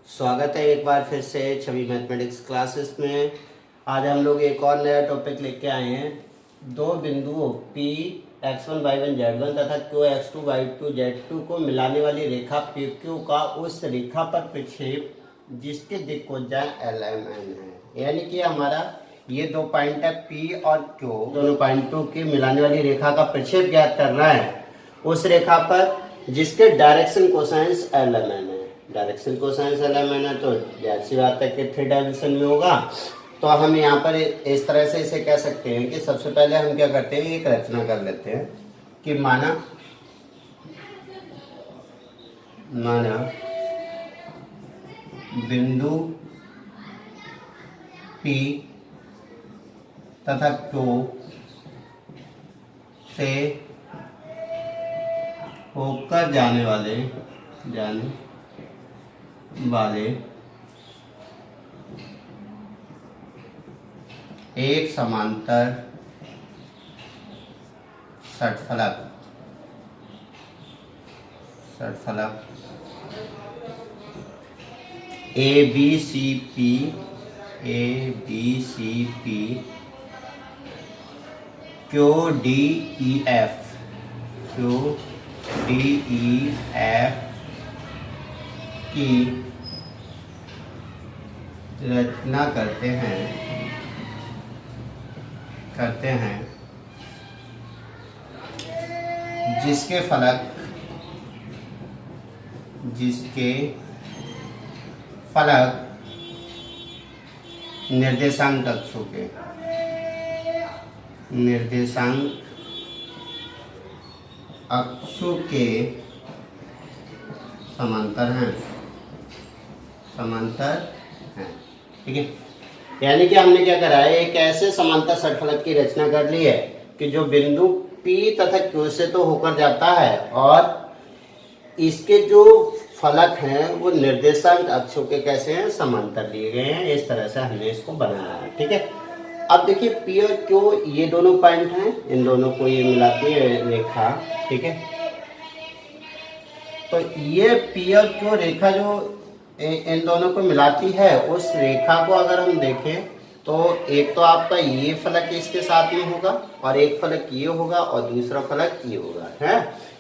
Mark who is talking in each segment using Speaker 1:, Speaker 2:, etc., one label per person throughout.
Speaker 1: स्वागत है एक बार फिर से छवि मैथमेटिक्स क्लासेस में। आज हम लोग एक और नया टॉपिक लेके आए हैं। दो बिंदुओं P x1 y1 z1 तथा Q x2 y2 z2 को मिलाने वाली रेखा PQ का उस रेखा पर प्रक्षेप जिसके दिक्कोज्या LMN है। यानी कि हमारा ये दो पॉइंट है P और Q, दोनों पॉइंटों के मिलाने वाली रेखा का प्रक्षेप ज्ञात करना है उस रेखा पर जिसके डायरेक्शन कोसाइंस LMN है। डायरेक्शन कोसाइंस LMN है तो जाहिर सी बात है कि 3 डायमेंशन में होगा। तो हम यहाँ पर इस तरह से इसे कह सकते हैं कि सबसे पहले हम क्या करते हैं, एक रचना कर लेते हैं कि माना बिंदु P तथा Q से होकर जाने वाले एक समांतर षटफलक ABCP QDEF की रचना करते हैं जिसके फलक निर्देशांक अक्षों के समांतर हैं। ठीक है, यानी कि हमने क्या करा है, एक ऐसे समांतर षटफलक की रचना कर ली है कि जो बिंदु P तथा Q से तो होकर जाता है और इसके जो फलक हैं वो निर्देशांक अक्षों के कैसे हैं, समांतर लिए गए हैं। इस तरह से हमने इसको बनाया है। ठीक है, अब देखिए P और Q ये दोनों पॉइंट हैं, इन दोनों को ये मिलाती है रेखा। ठीक है, तो ये P और Q रेखा जो इन दोनों को मिलाती है, उस रेखा को अगर हम देखें तो एक तो आपका ये फलक इसके साथ में होगा और एक फलक ये होगा और दूसरा फलक ये होगा है।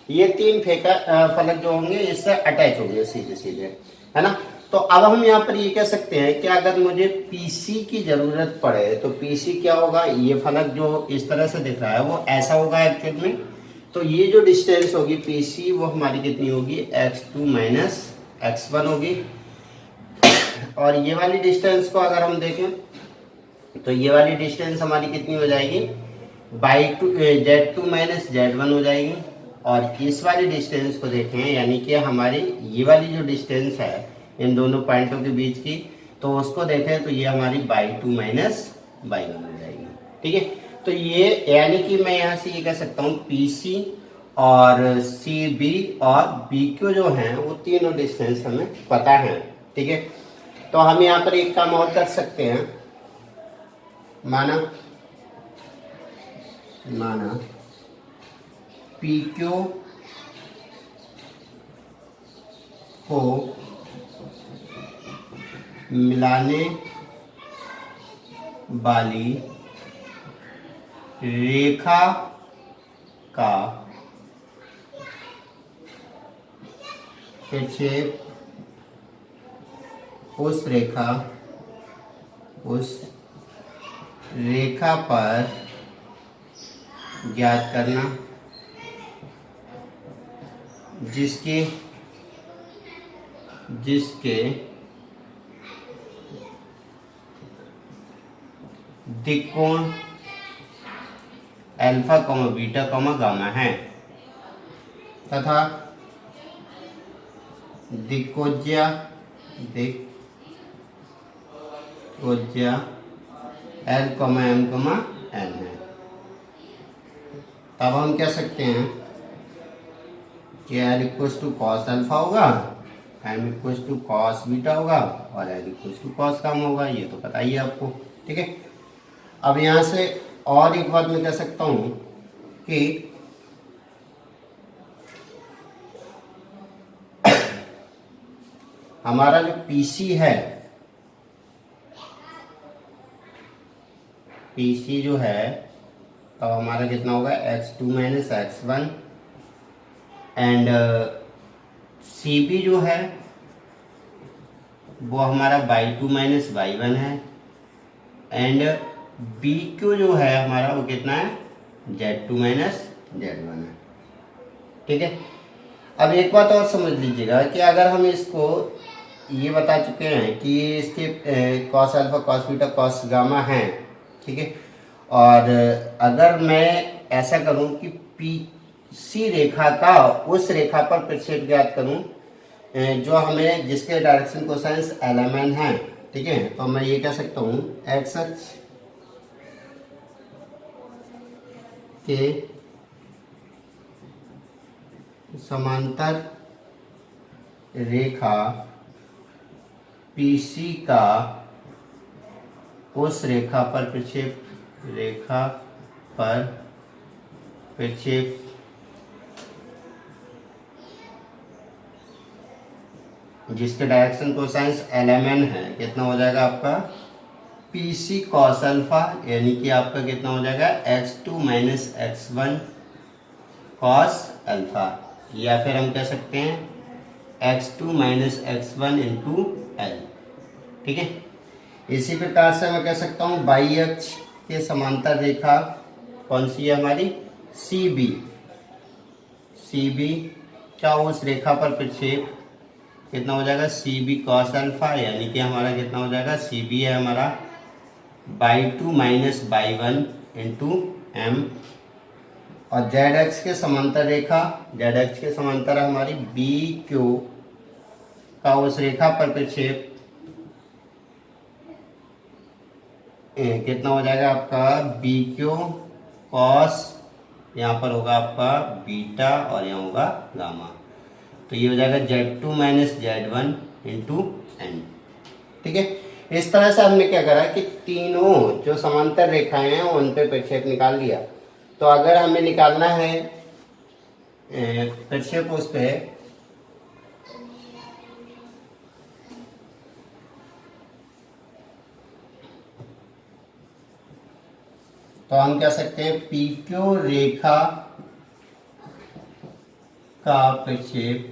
Speaker 1: ये तीन फलक जो होंगे इससे अटैच होंगे सीधे, है ना। तो अब हम यहाँ पर ये कह सकते हैं कि अगर मुझे PC की जरूरत पड़े तो PC क्या होगा, ये फलक जो इस तरह से दिख रहा है वो ऐसा होगा एक्चुअल में। तो ये जो डिस्टेंस होगी PC वो हमारी कितनी होगी, x2 माइनस x1 होगी। और ये वाली डिस्टेंस को अगर हम देखें तो ये वाली डिस्टेंस हमारी कितनी हो जाएगी, z2 माइनस z1 हो जाएगी। और इस वाली डिस्टेंस को देखें यानी कि हमारी ये वाली जो डिस्टेंस है इन दोनों पॉइंटों के बीच की, तो उसको देखें तो ये हमारी y2 माइनस y1 हो जाएगी। ठीक है, तो ये यानी कि मैं यहाँ से ये कह सकता हूँ PC और CB और BQ जो हैं वो तीनों डिस्टेंस हमें पता है। ठीक है, तो हम यहाँ पर एक काम और कर सकते हैं, माना PQ को मिलाने वाली रेखा का प्रक्षेप उस रेखा पर ज्ञात करना जिसके दिक्कोण अल्फा, बीटा, गामा है तथा दिक्कोज्या L, M, N है। तब हम कह सकते हैं कि L equals to cos alpha होगा, M equals to cos beta होगा और L equals to cos gamma होगा। ये तो पता ही है आपको। ठीक है, अब यहाँ से और एक बात मैं कह सकता हूँ कि हमारा जो पीसी है, पीसी जो है तो हमारा कितना होगा x2 minus x1 and CB जो है वो हमारा y2 माइनस y1 है एंड BQ जो है हमारा वो कितना है Z2 माइनस Z1 है। ठीक है, अब एक बात और समझ लीजिएगा कि अगर हम इसको ये बता चुके हैं कि इसके cos alpha cos beta cos gamma हैं, ठीक है, और अगर मैं ऐसा करूं कि पीसी रेखा का उस रेखा पर प्रक्षेप ज्ञात करूं जो हमें जिसके डायरेक्शन कोसाइंस LMN है, ठीक है, तो मैं ये कह सकता हूं एक्स अक्ष के समांतर रेखा पीसी का उस रेखा पर प्रक्षेप, रेखा पर प्रक्षेप जिसके डायरेक्शन कोसाइंस LMN है, कितना हो जाएगा आपका PC कॉस अल्फा, यानी कि आपका कितना हो जाएगा x2 minus x1 cos alpha, या फिर हम कह सकते हैं x2 minus x1 into L। ठीक है, इसी प्रकार से मैं कह सकता हूँ बाई अक्ष के समांतर रेखा कौन सी है हमारी CB, CB का उस रेखा पर प्रक्षेप कितना हो जाएगा CB कॉस अल्फा, यानी कि हमारा कितना हो जाएगा CB है हमारा y2 minus y1 into M, और जेड एक्स के समांतर रेखा, जेड एक्स के समांतर है हमारी BQ का उस रेखा पर प्रक्षेप कितना हो जाएगा आपका BQ कॉस, यहाँ पर होगा आपका बीटा और यहाँ होगा गामा, तो ये हो जाएगा Z2 minus Z1 into N। ठीक है, इस तरह से हमने क्या करा कि तीनों जो समांतर रेखाएं हैं उन पे प्रक्षेप निकाल लिया। तो अगर हमें निकालना है प्रक्षेप उस पे, तो हम कह सकते हैं PQ रेखा का प्रक्षेप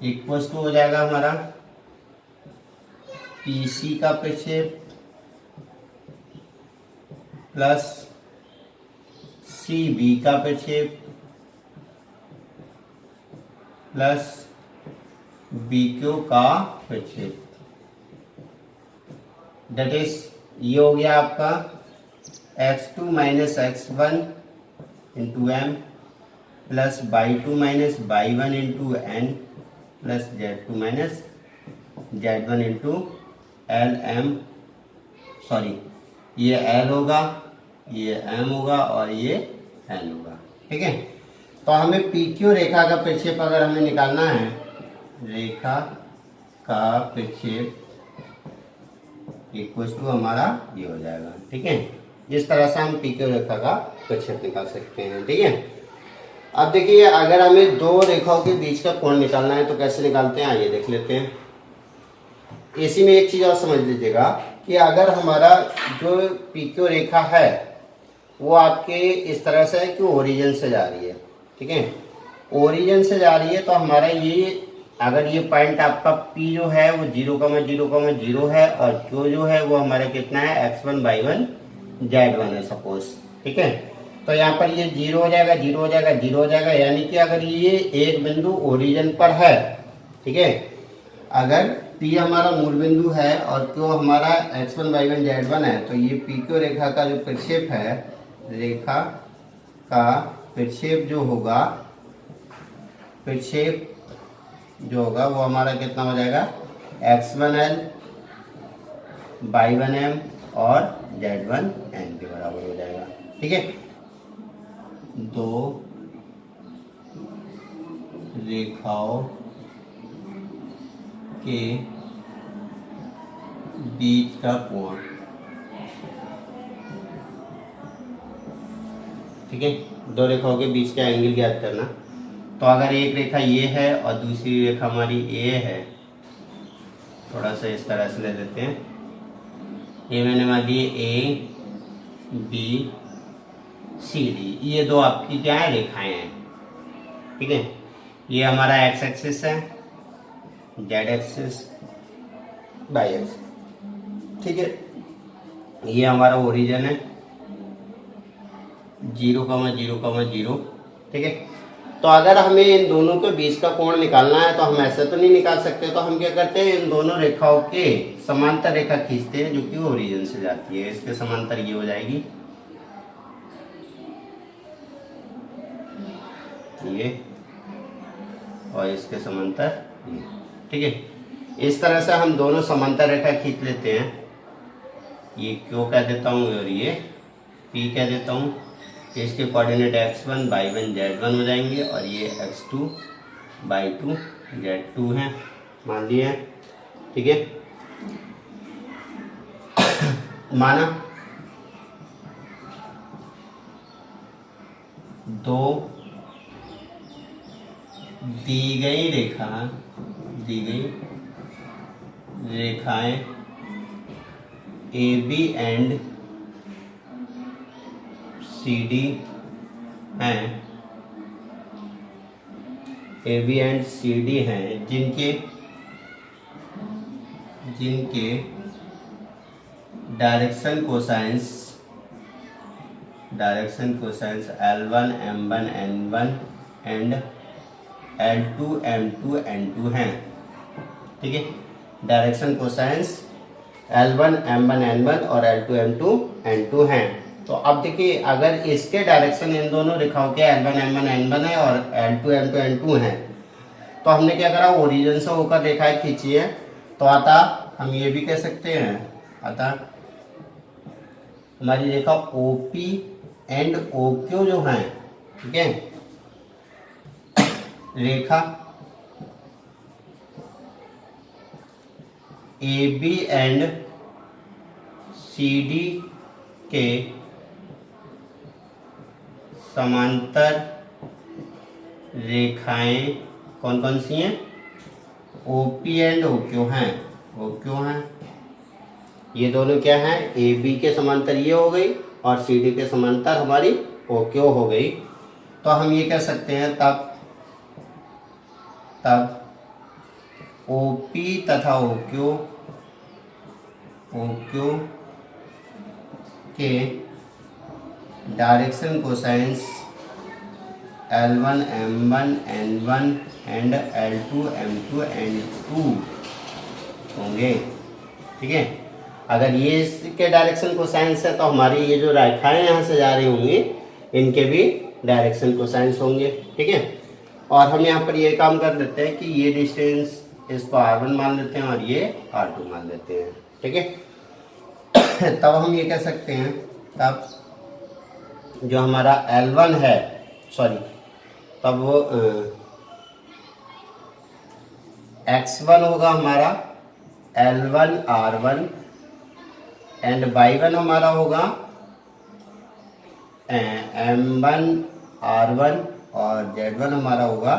Speaker 1: इक्वल टू हो जाएगा हमारा PC का प्रक्षेप प्लस CB का प्रक्षेप प्लस BQ का प्रक्षेप, दैट इज ये हो गया आपका x2 minus x1 into M plus y2 minus y1 into N plus Z2 minus Z1 into LM, sorry ये L होगा, ये M होगा और ये N होगा। ठीक है, तो हमें PQ रेखा का प्रक्षेप अगर हमें निकालना है, रेखा का प्रक्षेप इक्वल टू हमारा ये हो जाएगा। ठीक है, जिस तरह से हम PQ रेखा का प्रक्षेप निकाल सकते हैं। ठीक है, अब देखिए अगर हमें दो रेखाओं के बीच का कोण निकालना है तो कैसे निकालते हैं, आइए देख लेते हैं। इसी में एक चीज और समझ लीजिएगा कि अगर हमारा जो PQ रेखा है वो आपके इस तरह से है कि ओरिजिन से जा रही है। ठीक है, ओरिजिन से जा रही है तो हमारा ये, अगर ये पॉइंट आपका P जो है वो 0,0,0 है और Q जो है वो हमारा कितना है x1 y1 z1 है सपोज। ठीक है, तो यहाँ पर ये 0 हो जाएगा, 0 हो जाएगा, 0 हो जाएगा, यानी कि अगर ये एक बिंदु ओरिजिन पर है, ठीक है, अगर P हमारा मूल बिंदु है और Q हमारा x1 y1 z1 है, तो ये PQ रेखा का जो प्रक्षेप है, रेखा का प्रक्षेप जो होगा, प्रक्षेप जो होगा वो हमारा कितना हो जाएगा x1L y1M और z1N के बराबर हो जाएगा। ठीक है, दो रेखाओं के बीच का कोण, ठीक है, दो रेखाओं के बीच का एंगल ज्ञात करना। तो अगर एक रेखा ये है और दूसरी रेखा हमारी ए है, थोड़ा सा इस तरह से ले लेते हैं, ये मैंने मान लिए ए बी सी डी, ये दो आपकी क्या है रेखाएं हैं, ठीक है। ये हमारा एक्स एक्सिस है, जेड एक्सिस, वाई एक्सिस, ठीक है। ये हमारा ओरिजिन है 0,0,0, ठीक है। तो अगर हमें इन दोनों के बीच का कोण निकालना है तो हम ऐसे तो नहीं निकाल सकते, तो हम क्या करते हैं, इन दोनों रेखाओं के समांतर रेखा खींचते हैं जो कि ओरिजिन से जाती है। इसके समांतर ये हो जाएगी, ये, और इसके समांतर ये, ठीक है। इस तरह से हम दोनों समांतर रेखा खींच लेते हैं। ये क्यों कह देता हूँ और ये पी कह देता हूँ। इसके कोऑर्डिनेट x1 y1 z1 हो जाएंगे और ये x2 y2 z2 हैं, मान लिए हैं, ठीक है। माना दो दी गई रेखाएं A B and C D हैं, A B and C D हैं, जिनके direction cosines L1 M1 N1 and L2 M2 N2 हैं, ठीक है। Direction cosines L1 M1 N1 और L2 M2 N2 हैं। तो अब देखिए, अगर इसके डायरेक्शन इन दोनों रेखाओं के L1 M1 N1 है और L2 M2 N2 हैं, तो हमने क्या करा, ओरिजिन से होकर रेखाएं खींची है। तो अतः हम ये भी कह सकते हैं, अतः हमारी रेखा OP एंड OQ जो हैं, ठीक है, रेखा AB एंड CD के समांतर रेखाएं कौन कौन सी हैं, OP एंड OQ हैं, ये दोनों क्या हैं, AB के समांतर ये हो गई और CD के समांतर हमारी OQ हो गई। तो हम ये कह सकते हैं तब OP तथा OQ के direction cosines L1 M1 N1 and L2 M2 N2 होंगे, ठीक है। अगर ये इसके डायरेक्शन कोसाइंस है तो हमारी ये जो रेखाएं यहाँ से जा रही होंगी इनके भी डायरेक्शन कोसाइंस होंगे, ठीक है। और हम यहाँ पर ये काम कर लेते हैं कि ये डिस्टेंस इसको R1 मान लेते हैं और ये R2 मान लेते हैं, ठीक है। तब हम ये कह सकते हैं, तब जो हमारा L1 है, तब वो X1 होगा हमारा L1 R1 एंड Y1 हमारा होगा M1 R1 और Z1 हमारा होगा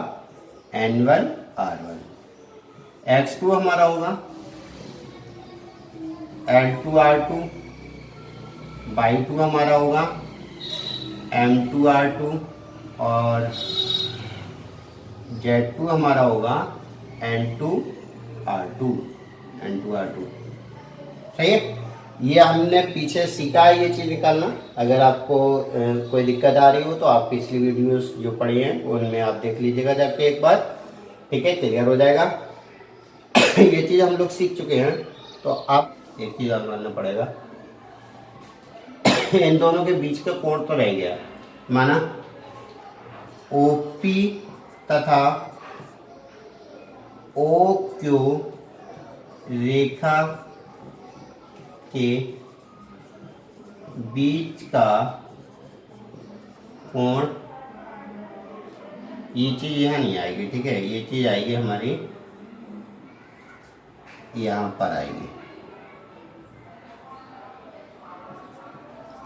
Speaker 1: N1 R1। X2 हमारा होगा L2 R2, Y2 हमारा होगा M2 R2 और Z2 हमारा होगा N2 R2। सही है। ये हमने पीछे सीखा है ये चीज़ निकालना। अगर आपको कोई दिक्कत आ रही हो तो आप पिछली वीडियोस जो पढ़ी हैं उनमें आप देख लीजिएगा जाके एक बार, ठीक है, क्लियर हो जाएगा। ये चीज़ हम लोग सीख चुके हैं। तो आप एक चीज़ और मानना पड़ेगा, इन दोनों के बीच का कोण तो रह गया, माना OP तथा OQ रेखा के बीच का कोण, ये चीज़ यहाँ नहीं आएगी, ठीक है, ये चीज़ आएगी हमारी यहाँ पर आएगी।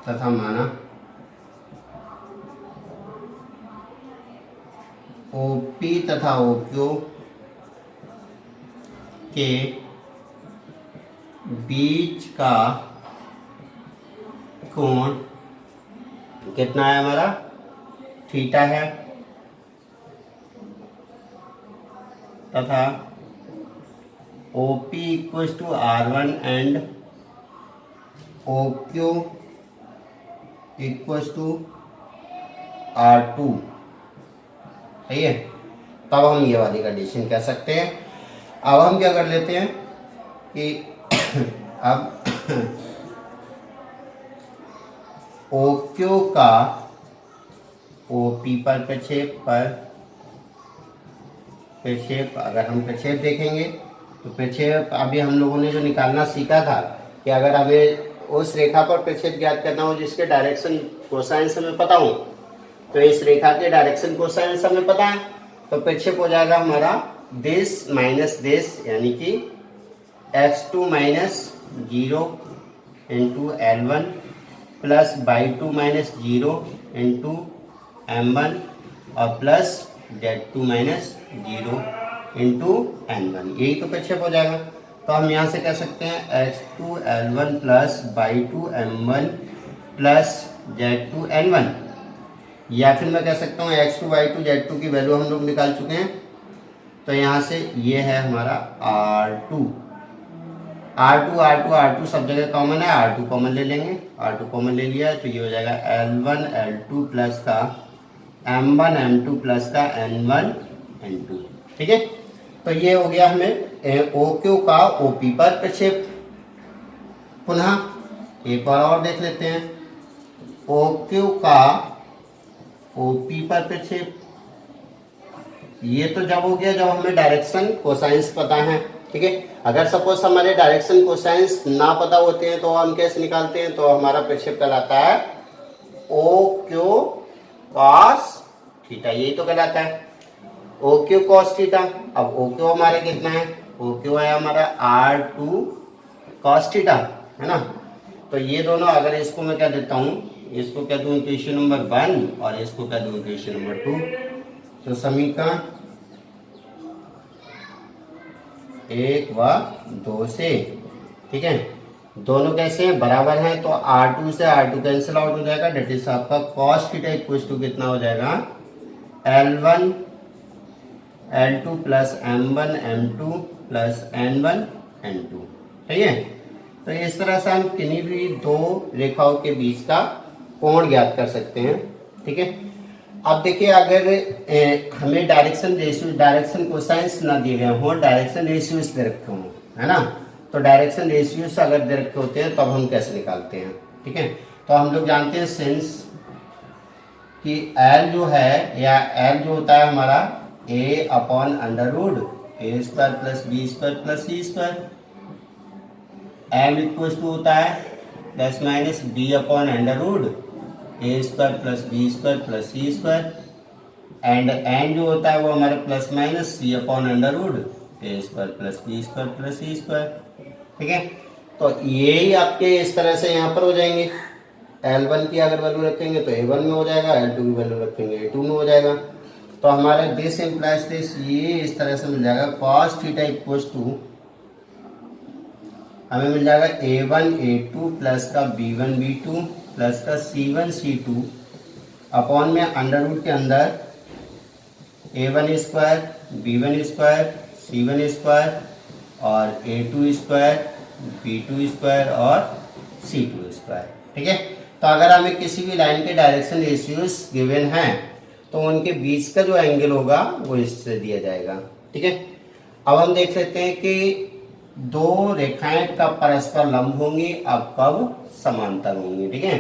Speaker 1: तथा माना OP तथा OQ के बीच का कोण कितना है हमारा, थीटा है, तथा OP equals to R1 and OQ equals to R2, सही है। तब हम ये वाली कंडीशन कह सकते हैं। अब हम क्या कर लेते हैं कि अब OQ का OP पर प्रक्षेप अगर हम प्रक्षेप देखेंगे तो प्रक्षेप अभी हम लोगों ने जो निकालना सीखा था कि अगर हमें उस रेखा पर प्रक्षेप ज्ञात करना हो जिसके डायरेक्शन कोसाइंस हमें पता हो, तो इस रेखा के डायरेक्शन कोसाइंस हमें पता है, तो प्रक्षेप हो जाएगा हमारा दिस माइनस दिस, यानी कि x2 minus 0 into L1 plus y2 minus 0 into M1 और plus z2 minus 0 into N1, यही तो प्रक्षेप हो जाएगा। तो हम यहाँ से कह सकते हैं x2 L1 plus y2 M1 plus z2 N1, या फिर मैं कह सकता हूँ x2 y2 z2 की वैल्यू हम लोग निकाल चुके हैं, तो यहाँ से ये है हमारा R2 सब जगह कॉमन है, R2 कॉमन ले लेंगे, R2 कॉमन ले लिया तो ये हो जाएगा L1 L2 प्लस का M1 M2 प्लस का N1 N2, ठीक है। तो ये हो गया हमें OQ का OP पर प्रक्षेप। पुनः एक बार और देख लेते हैं, OQ का OP पर प्रक्षेप, ये तो जब हो गया जब हमें डायरेक्शन कोसाइंस पता है, ठीक है। अगर सपोज हमारे डायरेक्शन कोसाइंस ना पता होते हैं तो हम कैसे निकालते हैं, तो हमारा प्रक्षेप कहलाता है OQ cos थीटा, यही तो कहलाता है OQ cos थीटा। अब OQ हमारे कितना है, OQ है हमारा R2 cos थीटा, है ना। तो ये दोनों अगर इसको मैं क्या देता हूँ, इसको क्या दूँ इक्वेशन नंबर 1 और इसको क्या दूँ इक्वेशन नंबर 2, तो समीकरण 1 व 2 से, ठीक है, दोनों कैसे हैं, बराबर हैं, तो R2 से R2 कैंसिल आउट हो जाएगा, डेट इज आपका cos थीटा इक्वल टू कितना हो जाएगा L1 L2 plus M1 M2 plus N1 N2, ठीक है। तो इस तरह से हम किन्हीं भी दो रेखाओं के बीच का कोण ज्ञात कर सकते हैं, ठीक है। अब देखिए अगर हमें डायरेक्शन कोसाइंस ना दिए गए हों, डायरेक्शन रेशियोज दे रखे हों, है ना, तो डायरेक्शन रेशियोज अगर दे रखे होते हैं तब हम कैसे निकालते हैं, ठीक है। तो हम लोग जानते हैं सिंस कि L जो है, या L जो होता है हमारा A upon under root A square plus B square plus C square, M equal to होता है plus minus B upon under root A square plus B square plus C square, and N जो होता है वो हमारे plus minus C upon under root A square plus B square plus C square, ठीक है। तो ये ही आपके इस तरह से यहाँ पर हो जाएंगे। L1 की अगर वैल्यू रखेंगे तो A1 में हो जाएगा, L2 की वैल्यू रखेंगे A2 में हो जाएगा। तो हमारे दिस इम्प्लाइज दिस, ये इस तरह से मिल जाएगा cos थीटा इक्वल्स टू हमें मिल जाएगा A1 A2 प्लस का B1 B2 प्लस का C1 C2 अपॉन में अंडर रूट के अंदर A1 square B1 square C1 square और A2 स्क्वायर B2 स्क्वायर और C2 स्क्वायर, ठीक है। तो अगर हमें किसी भी लाइन के डायरेक्शन रेशियोज गिवन हैं तो उनके बीच का जो एंगल होगा वो इससे दिया जाएगा, ठीक है। अब हम देख लेते हैं कि दो रेखाएं कब परस्पर लंब होंगी, अब कब समांतर होंगी, ठीक है।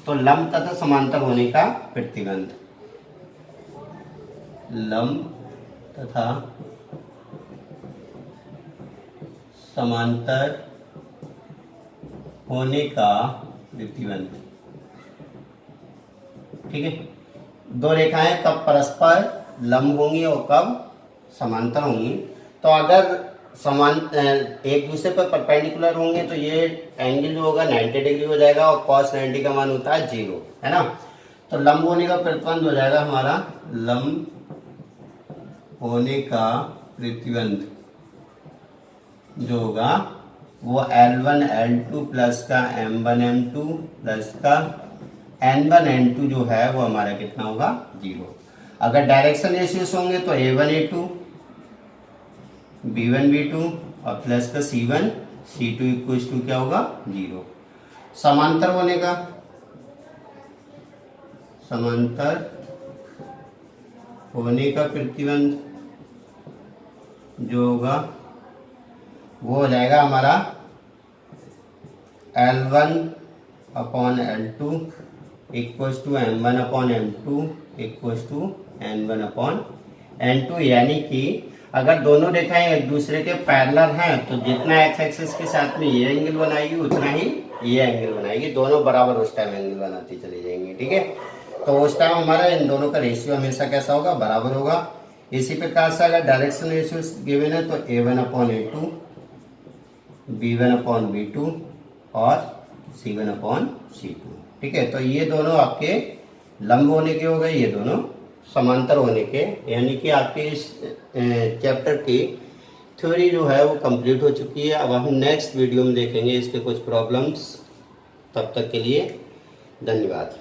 Speaker 1: तो लंब तथा समांतर होने का प्रतिबंध, लंब तथा समांतर होने का प्रतिबंध, ठीक है। दो रेखाएं कब परस्पर लंब होंगी और कब समांतर होंगी। तो अगर एक दूसरे पर परपेंडिकुलर होंगे तो ये एंगल जो होगा 90 डिग्री हो जाएगा और cos 90 का मान होता है 0, है ना। तो लंब होने का प्रतिबंध हो जाएगा हमारा लंब होने का प्रतिबंध जो होगा वो L1 L2 प्लस का M1 M2 प्लस का N1 N2 जो है वो हमारा कितना होगा 0। अगर डायरेक्शन रेशियोस होंगे तो A1 A2 B1 B2 और प्लस का C1 C2 इक्वल्स टू क्या होगा 0। समांतर होने का प्रतिबंध जो होगा वो हो जाएगा हमारा L1 upon L2 equals to M1 upon M2 equals to N1 upon N2। यानी कि अगर दोनों रेखाएं एक दूसरे के पैरेलल हैं तो जितना एक्स एक्सिस के साथ में ये एंगल बनाएगी उतना ही ये एंगल बनाएगी, दोनों बराबर उस टाइम एंगल बनाती चली जाएंगी। ठीक है, तो उस टाइम हमारा इन दोनों का रेशियो हमेशा कैसा होगा, बराबर होगा। इसी प्रकार से अगर डायरेक्शन रेशियो गिवन है तो A1 upon A2 B1 upon B2 और C1 अपॉन C2। ठीक है, तो ये दोनों आपके लंब होने के हो गए, ये दोनों समांतर होने के, यानी कि आपके इस चैप्टर की थ्योरी जो है वो कंप्लीट हो चुकी है। अब हम नेक्स्ट वीडियो में देखेंगे इसके कुछ प्रॉब्लम्स। तब तक के लिए धन्यवाद।